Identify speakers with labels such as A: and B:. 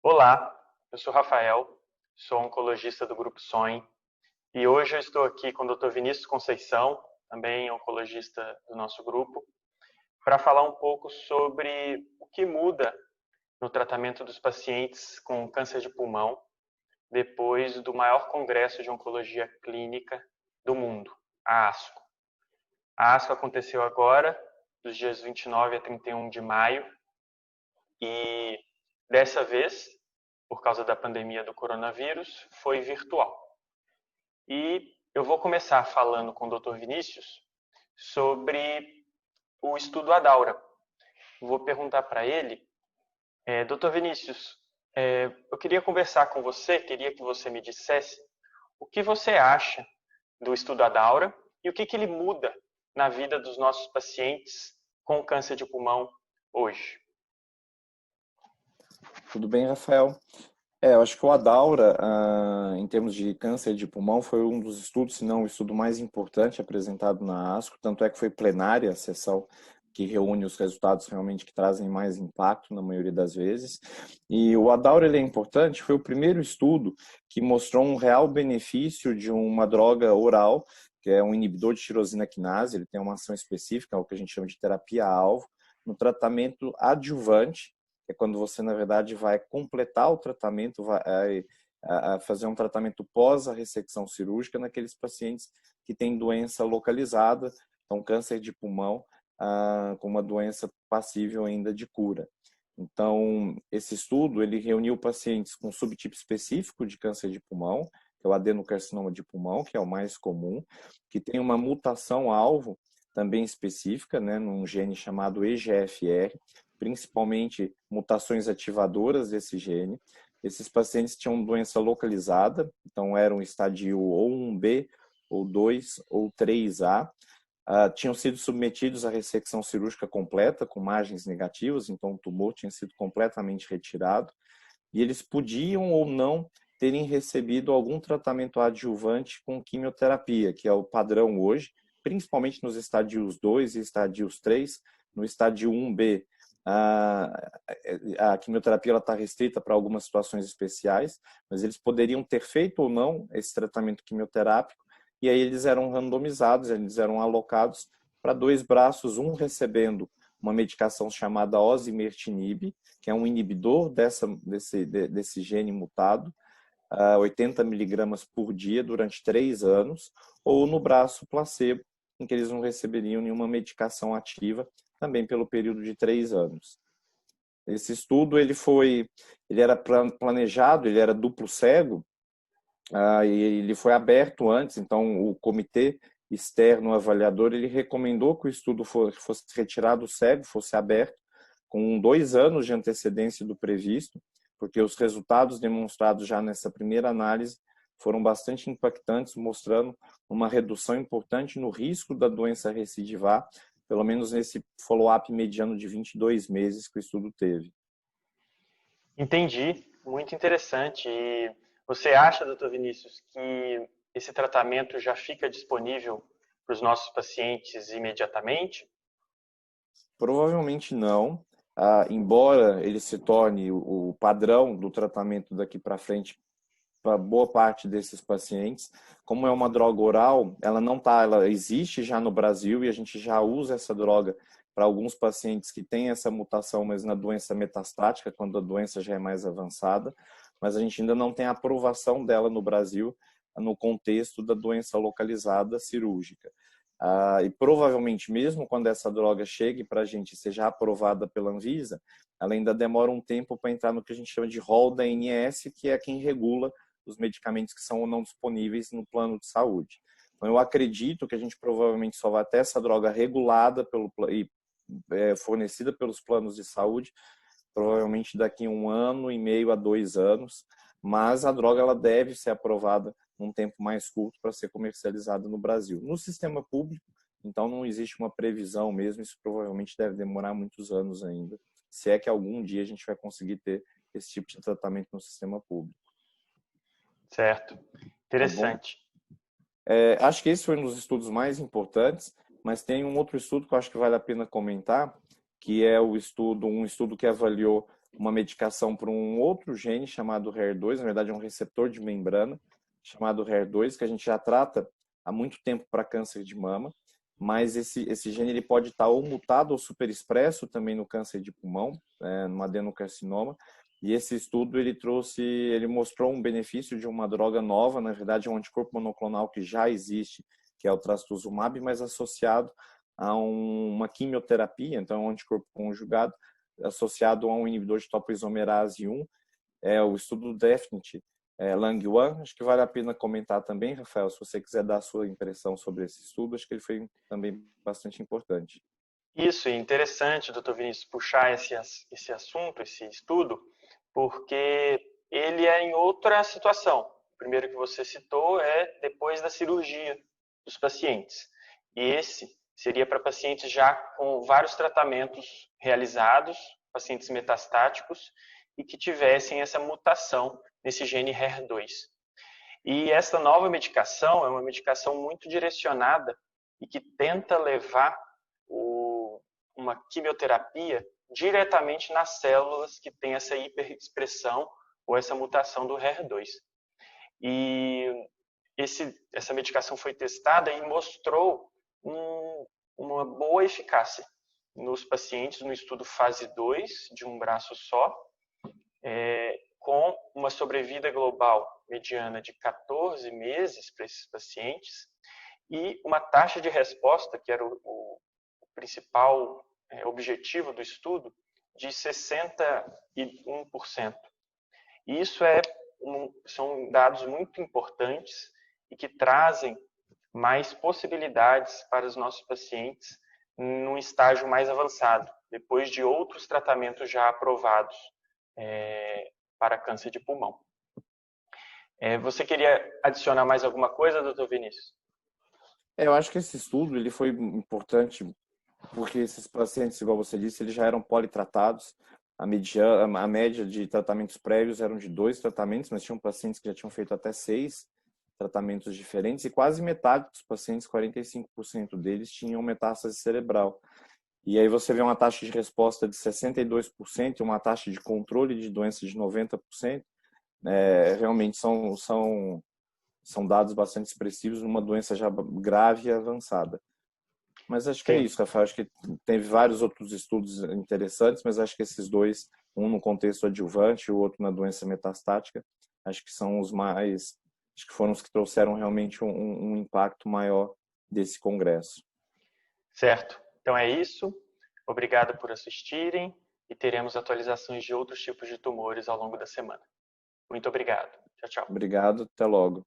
A: Olá, eu sou Rafael, sou oncologista do Grupo SOIN e hoje eu estou aqui com o Dr. Vinícius Conceição, também oncologista do nosso grupo, para falar um pouco sobre o que muda no tratamento dos pacientes com câncer de pulmão depois do maior congresso de oncologia clínica do mundo, a ASCO. A ASCO aconteceu agora, dos dias 29 a 31 de maio, e dessa vez, por causa da pandemia do coronavírus, foi virtual. E eu vou começar falando com o Dr. Vinícius sobre o estudo Adaura. Vou perguntar para ele, Dr. Vinícius, eu queria conversar com você, queria que você me dissesse o que você acha do estudo Adaura e o que ele muda na vida dos nossos pacientes com câncer de pulmão hoje.
B: Tudo bem, Rafael? Eu acho que o Adaura, em termos de câncer de pulmão, foi um dos estudos, se não o estudo mais importante apresentado na ASCO, tanto é que foi plenária a sessão que reúne os resultados realmente que trazem mais impacto na maioria das vezes. E o Adaura ele é importante, foi o primeiro estudo que mostrou um real benefício de uma droga oral, que é um inibidor de tirosina quinase, ele tem uma ação específica, o que a gente chama de terapia-alvo, no tratamento adjuvante, que é quando você, na verdade, vai completar o tratamento, vai fazer um tratamento pós a ressecção cirúrgica naqueles pacientes que têm doença localizada, então câncer de pulmão, com uma doença passível ainda de cura. Então, esse estudo, ele reuniu pacientes com subtipo específico de câncer de pulmão, que é o adenocarcinoma de pulmão, que é o mais comum, que tem uma mutação-alvo também específica, né, num gene chamado EGFR, principalmente mutações ativadoras desse gene. Esses pacientes tinham doença localizada, então eram estadio ou 1B, ou 2, ou 3A. Tinham sido submetidos à ressecção cirúrgica completa, com margens negativas, então o tumor tinha sido completamente retirado. E eles podiam ou não terem recebido algum tratamento adjuvante com quimioterapia, que é o padrão hoje, principalmente nos estadios 2 e estadios 3. No estádio 1B, a quimioterapia está restrita para algumas situações especiais, mas eles poderiam ter feito ou não esse tratamento quimioterápico, e aí eles eram randomizados, eles eram alocados para dois braços, um recebendo uma medicação chamada osimertinib, que é um inibidor desse gene mutado, 80 miligramas por dia durante 3 anos, ou no braço placebo, em que eles não receberiam nenhuma medicação ativa, também pelo período de 3 anos. Esse estudo ele era planejado, ele era duplo cego, e ele foi aberto antes, então o comitê externo avaliador ele recomendou que o estudo fosse retirado cego, fosse aberto, com 2 anos de antecedência do previsto, porque os resultados demonstrados já nessa primeira análise foram bastante impactantes, mostrando uma redução importante no risco da doença recidivar, pelo menos nesse follow-up mediano de 22 meses que o estudo teve.
A: Entendi, muito interessante. E você acha, doutor Vinícius, que esse tratamento já fica disponível para os nossos pacientes imediatamente?
B: Provavelmente não, embora ele se torne o padrão do tratamento daqui para frente para boa parte desses pacientes. Como é uma droga oral, ela existe já no Brasil e a gente já usa essa droga para alguns pacientes que têm essa mutação, mas na doença metastática, quando a doença já é mais avançada, mas a gente ainda não tem a aprovação dela no Brasil no contexto da doença localizada cirúrgica. E provavelmente, mesmo quando essa droga chegue para a gente e seja aprovada pela Anvisa, ela ainda demora um tempo para entrar no que a gente chama de rol da ANS, que é quem regula os medicamentos que são ou não disponíveis no plano de saúde. Então, eu acredito que a gente provavelmente só vai ter essa droga regulada e fornecida pelos planos de saúde, provavelmente daqui a 1 ano e meio a 2 anos, mas a droga ela deve ser aprovada num tempo mais curto para ser comercializada no Brasil. No sistema público, então não existe uma previsão mesmo, isso provavelmente deve demorar muitos anos ainda, se é que algum dia a gente vai conseguir ter esse tipo de tratamento no sistema público.
A: Certo,
B: Tá bom?
A: interessante.
B: Acho que esse foi um dos estudos mais importantes, mas tem um outro estudo que eu acho que vale a pena comentar, que é um estudo que avaliou uma medicação para um outro gene chamado HER2, na verdade é um receptor de membrana chamado HER2, que a gente já trata há muito tempo para câncer de mama, mas esse gene ele pode estar ou mutado ou superexpresso também no câncer de pulmão, no adenocarcinoma. E esse estudo ele mostrou um benefício de uma droga nova, na verdade é um anticorpo monoclonal que já existe, que é o trastuzumab, mas associado a uma quimioterapia, então é um anticorpo conjugado associado a um inibidor de topoisomerase 1, o estudo do DEFINIT, Lang-1, acho que vale a pena comentar também, Rafael, se você quiser dar a sua impressão sobre esse estudo, acho que ele foi também bastante importante.
A: Isso, é interessante, doutor Vinícius, puxar esse assunto, esse estudo, porque ele é em outra situação. O primeiro que você citou é depois da cirurgia dos pacientes. E esse seria para pacientes já com vários tratamentos realizados, pacientes metastáticos, e que tivessem essa mutação nesse gene HER2. E essa nova medicação é uma medicação muito direcionada e que tenta levar uma quimioterapia diretamente nas células que têm essa hiperexpressão ou essa mutação do HER2. E essa medicação foi testada e mostrou uma boa eficácia nos pacientes no estudo fase 2, de um braço só, com uma sobrevida global mediana de 14 meses para esses pacientes e uma taxa de resposta, que era o principal objetivo do estudo, de 61%. E isso são dados muito importantes e que trazem mais possibilidades para os nossos pacientes num estágio mais avançado, depois de outros tratamentos já aprovados para câncer de pulmão. Você queria adicionar mais alguma coisa, doutor Vinícius?
B: Eu acho que esse estudo ele foi importante porque esses pacientes, igual você disse, eles já eram politratados. A média de tratamentos prévios eram de 2 tratamentos, mas tinham pacientes que já tinham feito até 6 tratamentos diferentes e quase metade dos pacientes, 45% deles, tinham metástase cerebral. E aí você vê uma taxa de resposta de 62% e uma taxa de controle de doença de 90%. Realmente são dados bastante expressivos numa doença já grave e avançada. Mas acho que é
A: Sim.
B: isso, Rafael. Acho que teve vários outros estudos interessantes, mas acho que esses dois, um no contexto adjuvante e o outro na doença metastática, acho que são os mais, acho que foram os que trouxeram realmente um impacto maior desse congresso.
A: Certo. Então é isso. Obrigado por assistirem e teremos atualizações de outros tipos de tumores ao longo da semana. Muito obrigado. Tchau, tchau.
B: Obrigado, até logo.